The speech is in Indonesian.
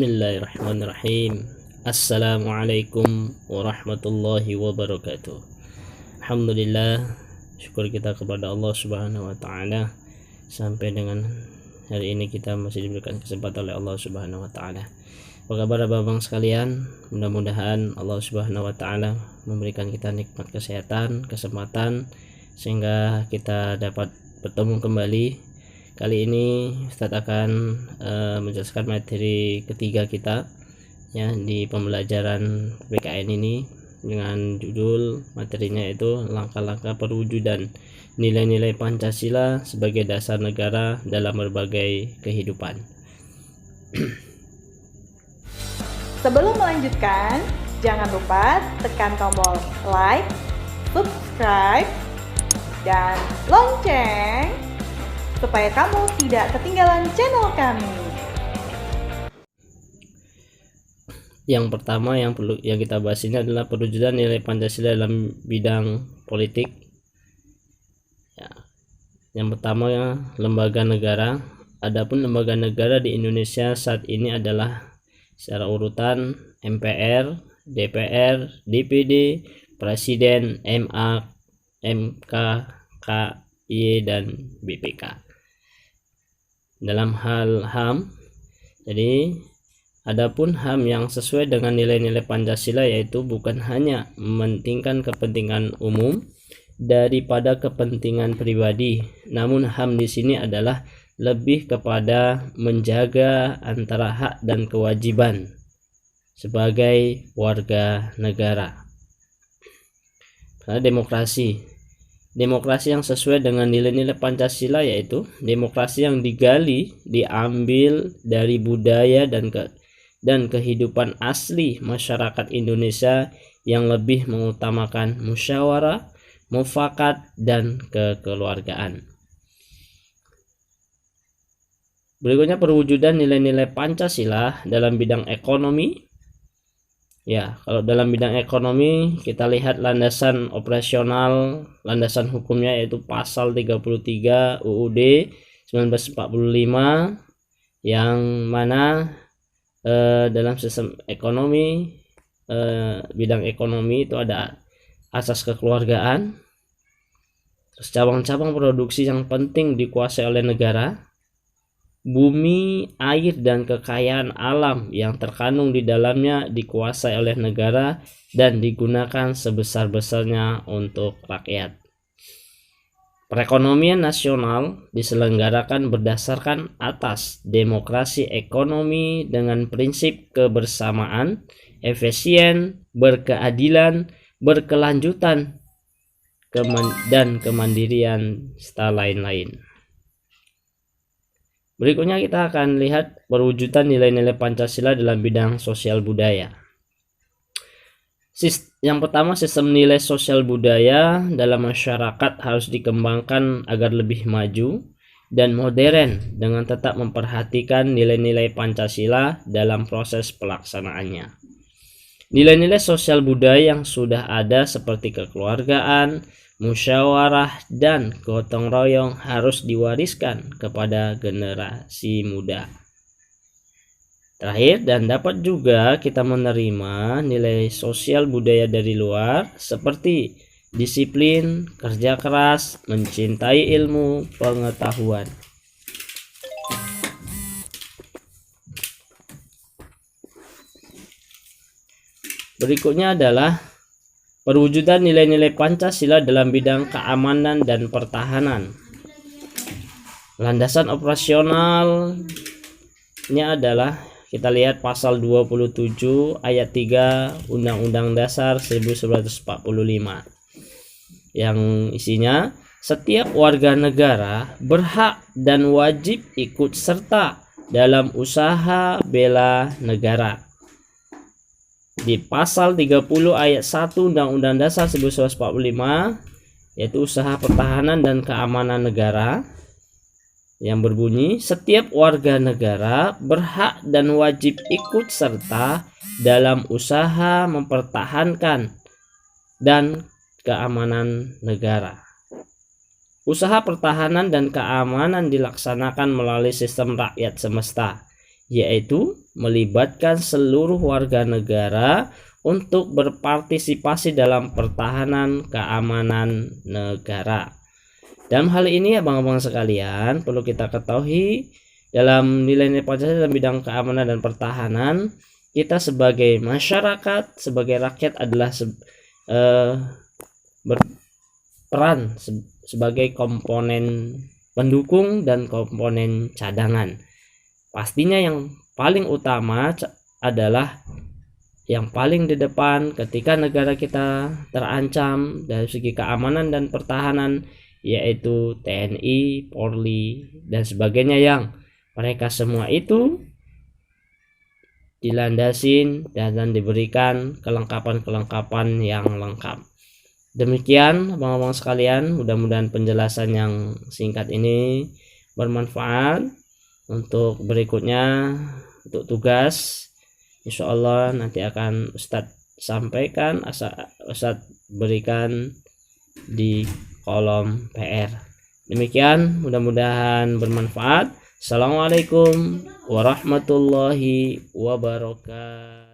Bismillahirrahmanirrahim. Assalamualaikum warahmatullahi wabarakatuh. Alhamdulillah, syukur kita kepada Allah Subhanahu wa taala sampai dengan hari ini kita masih diberikan kesempatan oleh Allah Subhanahu wa taala. Apa kabar Abang sekalian? Mudah-mudahan Allah Subhanahu wa taala memberikan kita nikmat kesehatan, kesempatan sehingga kita dapat bertemu kembali. Kali ini Ustadz akan menjelaskan materi ketiga kita ya di pembelajaran PKN ini dengan judul materinya itu langkah-langkah perwujudan nilai-nilai Pancasila sebagai dasar negara dalam berbagai kehidupan. Sebelum melanjutkan, jangan lupa tekan tombol like, subscribe, dan lonceng supaya kamu tidak ketinggalan channel kami. Yang pertama yang kita bahas ini adalah perwujudan nilai Pancasila dalam bidang politik. Ya. Yang pertama ya, lembaga negara. Adapun lembaga negara di Indonesia saat ini adalah secara urutan MPR, DPR, DPD, Presiden, MA, MK, KY, dan BPK. Dalam hal HAM, jadi adapun HAM yang sesuai dengan nilai-nilai Pancasila yaitu bukan hanya mementingkan kepentingan umum daripada kepentingan pribadi, namun HAM di sini adalah lebih kepada menjaga antara hak dan kewajiban sebagai warga negara. Karena demokrasi yang sesuai dengan nilai-nilai Pancasila yaitu demokrasi yang diambil dari budaya dan kehidupan asli masyarakat Indonesia yang lebih mengutamakan musyawarah, mufakat, dan kekeluargaan. Berikutnya perwujudan nilai-nilai Pancasila dalam bidang ekonomi. Ya, kalau dalam bidang ekonomi kita lihat landasan operasional, landasan hukumnya yaitu pasal 33 UUD 1945 yang mana dalam sistem ekonomi bidang ekonomi itu ada asas kekeluargaan, terus cabang-cabang produksi yang penting dikuasai oleh negara, bumi, air, dan kekayaan alam yang terkandung di dalamnya dikuasai oleh negara dan digunakan sebesar-besarnya untuk rakyat. Perekonomian nasional diselenggarakan berdasarkan atas demokrasi ekonomi dengan prinsip kebersamaan, efisien, berkeadilan, berkelanjutan, dan kemandirian serta lain-lain. Berikutnya kita akan lihat perwujudan nilai-nilai Pancasila dalam bidang sosial budaya. Yang pertama, sistem nilai sosial budaya dalam masyarakat harus dikembangkan agar lebih maju dan modern dengan tetap memperhatikan nilai-nilai Pancasila dalam proses pelaksanaannya. Nilai-nilai sosial budaya yang sudah ada seperti kekeluargaan, musyawarah, dan gotong royong harus diwariskan kepada generasi muda. Terakhir, dan dapat juga kita menerima nilai sosial budaya dari luar seperti disiplin, kerja keras, mencintai ilmu, pengetahuan. Berikutnya adalah perwujudan nilai-nilai Pancasila dalam bidang keamanan dan pertahanan. Landasan operasionalnya adalah kita lihat pasal 27 ayat 3 Undang-Undang Dasar 1945 yang isinya setiap warga negara berhak dan wajib ikut serta dalam usaha bela negara. Di pasal 30 ayat 1 Undang-Undang Dasar 1945 yaitu usaha pertahanan dan keamanan negara yang berbunyi setiap warga negara berhak dan wajib ikut serta dalam usaha mempertahankan dan keamanan negara. Usaha pertahanan dan keamanan dilaksanakan melalui sistem rakyat semesta, yaitu melibatkan seluruh warga negara untuk berpartisipasi dalam pertahanan keamanan negara. Dalam hal ini abang-abang sekalian perlu kita ketahui dalam nilai-nilai Pancasila dalam bidang keamanan dan pertahanan, kita sebagai masyarakat, sebagai rakyat adalah berperan sebagai komponen pendukung dan komponen cadangan. Pastinya yang paling utama adalah yang paling di depan ketika negara kita terancam dari segi keamanan dan pertahanan, yaitu TNI, Polri, dan sebagainya, yang mereka semua itu dilandasin dan diberikan kelengkapan-kelengkapan yang lengkap. Demikian abang-abang sekalian, mudah-mudahan penjelasan yang singkat ini bermanfaat. Untuk berikutnya, untuk tugas, insya Allah nanti akan Ustadz sampaikan, Ustadz berikan di kolom PR. Demikian, mudah-mudahan bermanfaat. Assalamualaikum warahmatullahi wabarakatuh.